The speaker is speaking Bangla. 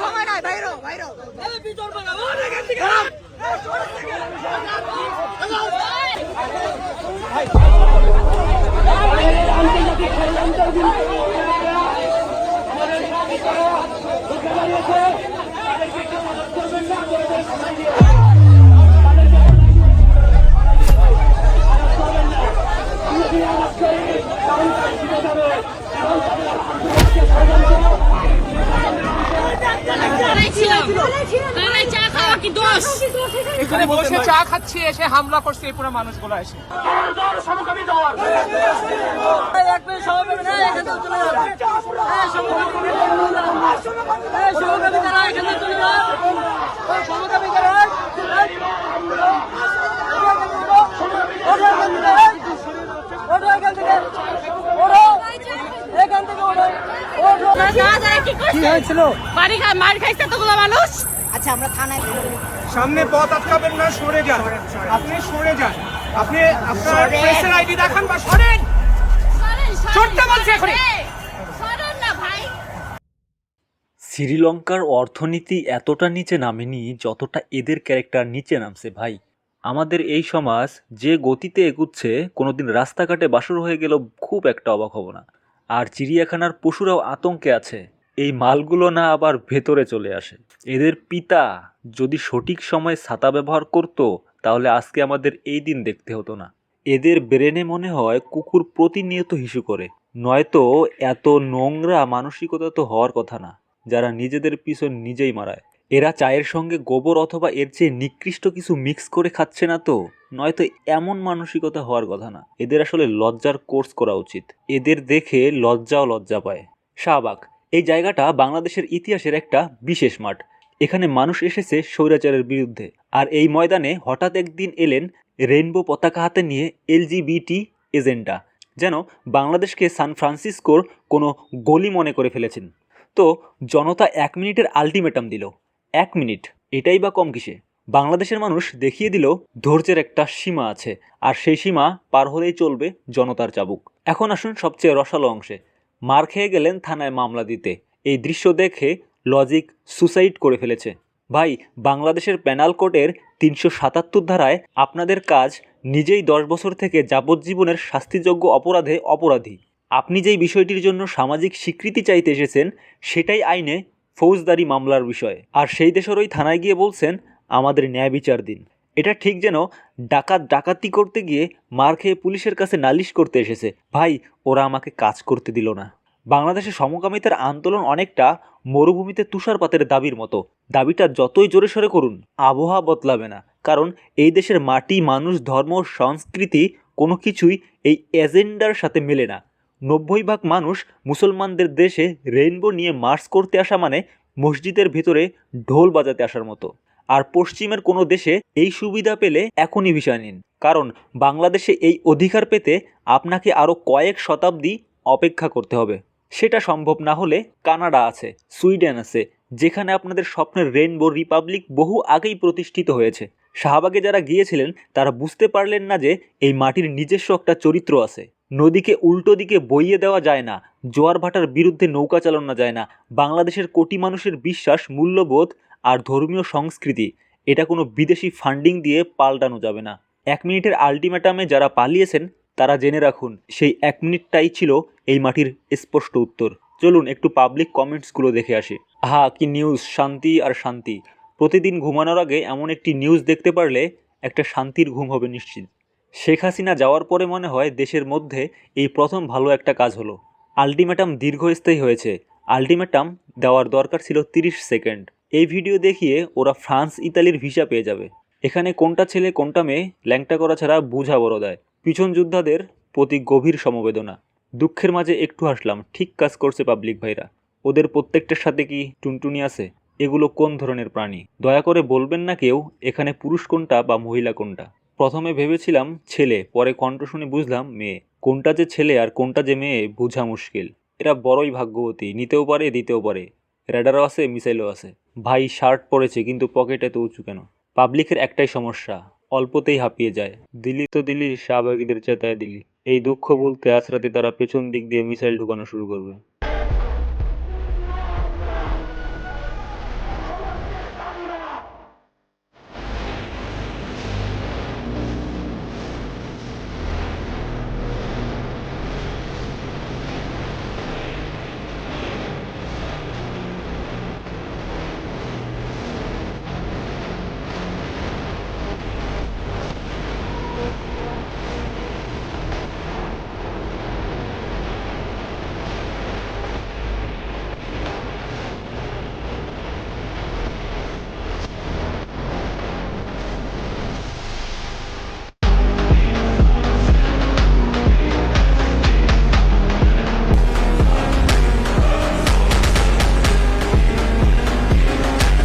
সময় নাই বাইরো বাইরো এখানে বসে চা খাচ্ছি, এসে হামলা করছে এই পুরো মানুষগুলো এসে। মার খাইছে এতগুলো মানুষ। আচ্ছা আমরা থানায় সামনে পথ আটকাবেন না, সরে যান, আপনি সরে যান, আপনি আপনার প্রেসের আইডি দেখান বা সরেন। সরতে বলছি এখন। সরেন না ভাই। শ্রীলঙ্কার অর্থনীতি এতটা নিচে নামেনি যতটা এদের ক্যারেক্টার নিচে নামছে ভাই। আমাদের এই সমাজ যে গতিতে এগুচ্ছে, কোনোদিন রাস্তাঘাটে বাসর হয়ে গেল খুব একটা অবাক হব না। আর চিড়িয়াখানার পশুরাও আতঙ্কে আছে এই মালগুলো না আবার ভেতরে চলে আসে। এদের পিতা যদি সঠিক সময়ে ছাতা ব্যবহার করত, তাহলে আজকে আমাদের এই দিন দেখতে হতো না। এদের ব্রেনে মনে হয় কুকুর প্রতিনিয়ত হিসু করে, নয়তো এত নোংরা মানসিকতা তো হওয়ার কথা না, যারা নিজেদের পিছন নিজেই মারায়। এরা চায়ের সঙ্গে গোবর অথবা এর চেয়ে নিকৃষ্ট কিছু মিক্স করে খাচ্ছে না তো, নয়তো এমন মানসিকতা হওয়ার কথা না। এদের আসলে লজ্জার কোর্স করা উচিত। এদের দেখে লজ্জাও লজ্জা পায়। শাহবাগ এই জায়গাটা বাংলাদেশের ইতিহাসের একটা বিশেষ মাঠ। এখানে মানুষ এসেছে স্বৈরাচারের বিরুদ্ধে। আর এই ময়দানে হঠাৎ একদিন এলেন রেইনবো পতাকা হাতে নিয়ে LGBT এজেন্ডা, যেন বাংলাদেশকে সান ফ্রান্সিসকোর কোনো গলি মনে করে ফেলেছেন। তো জনতা 1 মিনিটের আলটিমেটাম দিল। 1 মিনিট, এটাই বা কম কিসে? বাংলাদেশের মানুষ দেখিয়ে দিল ধৈর্যের একটা সীমা আছে, আর সেই সীমা পার হলেই চলবে জনতার চাবুক। এখন আসুন সবচেয়ে রসালো অংশে। মার খেয়ে গেলেন থানায় মামলা দিতে। এই দৃশ্য দেখে লজিক সুসাইড করে ফেলেছে। ভাই, বাংলাদেশের পেনাল কোডের 377 ধারায় আপনাদের কাজ নিজেই 10 বছর থেকে যাবজ্জীবনের শাস্তিযোগ্য অপরাধে অপরাধী। আপনি যেই বিষয়টির জন্য সামাজিক স্বীকৃতি চাইতে এসেছেন, সেটাই আইনে ফৌজদারি মামলার বিষয়। আর সেই দেশেরই থানায় গিয়ে বলছেন আমাদের ন্যায় বিচার দিন। এটা ঠিক যেন ডাকাতি করতে গিয়ে মার খেয়ে পুলিশের কাছে নালিশ করতে এসেছে, ভাই ওরা আমাকে কাজ করতে দিল না। বাংলাদেশে সমকামিতার আন্দোলন অনেকটা মরুভূমিতে তুষারপাতের দাবির মতো। দাবিটা যতই জোরে সোরে করুন, আবহাওয়া বদলাবে না। কারণ এই দেশের মাটি, মানুষ, ধর্ম, সংস্কৃতি কোনো কিছুই এই এজেন্ডার সাথে মেলে না। 90% মানুষ মুসলমানদের দেশে রেইনবো নিয়ে মার্চ করতে আসা মানে মসজিদের ভিতরে ঢোল বাজাতে আসার মতো। আর পশ্চিমের কোনো দেশে এই সুবিধা পেলে এখনই ভিসা নিন, কারণ বাংলাদেশে এই অধিকার পেতে আপনাকে আরও কয়েক শতাব্দী অপেক্ষা করতে হবে। সেটা সম্ভব না হলে কানাডা আছে, সুইডেন আছে, যেখানে আপনাদের স্বপ্নের রেইনবো রিপাবলিক বহু আগেই প্রতিষ্ঠিত হয়েছে। শাহবাগে যারা গিয়েছিলেন তারা বুঝতে পারলেন না যে এই মাটির নিজস্ব একটা চরিত্র আছে। নদীকে উল্টো দিকে বইয়ে দেওয়া যায় না, জোয়ার ভাটার বিরুদ্ধে নৌকা চালানো যায় না। বাংলাদেশের কোটি মানুষের বিশ্বাস, মূল্যবোধ আর ধর্মীয় সংস্কৃতি, এটা কোনো বিদেশি ফান্ডিং দিয়ে পাল্টানো যাবে না। 1 মিনিটের আলটিমেটামে যারা পালিয়েছেন তারা জেনে রাখুন, সেই 1 মিনিটটাই ছিল এই মাটির স্পষ্ট উত্তর। চলুন একটু পাবলিক কমেন্টসগুলো দেখে আসি। কি নিউজ, শান্তি আর শান্তি। প্রতিদিন ঘুমানোর আগে এমন একটি নিউজ দেখতে পারলে একটা শান্তির ঘুম হবে নিশ্চিত। শেখ হাসিনা যাওয়ার পরে মনে হয় দেশের মধ্যে এই প্রথম ভালো একটা কাজ হলো। আলটিমেটাম দীর্ঘস্থায়ী হয়েছে। আলটিমেটাম দেওয়ার দরকার ছিল 30 সেকেন্ড। এই ভিডিও দেখিয়ে ওরা ফ্রান্স, ইতালির ভিসা পেয়ে যাবে। এখানে কোনটা ছেলে কোনটা মেয়ে ল্যাংটা করা ছাড়া বোঝা বড় দেয়। পিছন যোদ্ধাদের প্রতি গভীর সমবেদনা। দুঃখের মাঝে একটু হাসলাম, ঠিক কাজ করছে পাবলিক ভাইরা। ওদের প্রত্যেকটার সাথে কি টুনটুনি আছে? এগুলো কোন ধরনের প্রাণী? দয়া করে বলবেন না কেউ এখানে পুরুষ কোনটা বা মহিলা কোনটা। প্রথমে ভেবেছিলাম ছেলে, পরে কণ্ঠ শুনে বুঝলাম মেয়ে। কোনটা যে ছেলে আর কোনটা যে মেয়ে বোঝা মুশকিল। এরা বড়ই ভাগ্যবতী, নিতেও পারে দিতেও পারে। রেডারও আছে, মিসাইলও আছে। ভাই শার্ট পরেছে কিন্তু পকেটে তো উঁচু কেন? পাবলিকের একটাই সমস্যা, অল্পতেই হাঁপিয়ে যায়। দিলি তো দিলি, শাহবাগীদের চেতায় দিলি। এই দুঃখ বলতে আজ রাতে তারা পেছন দিক দিয়ে মিসাইল ঢুকানো শুরু করবে।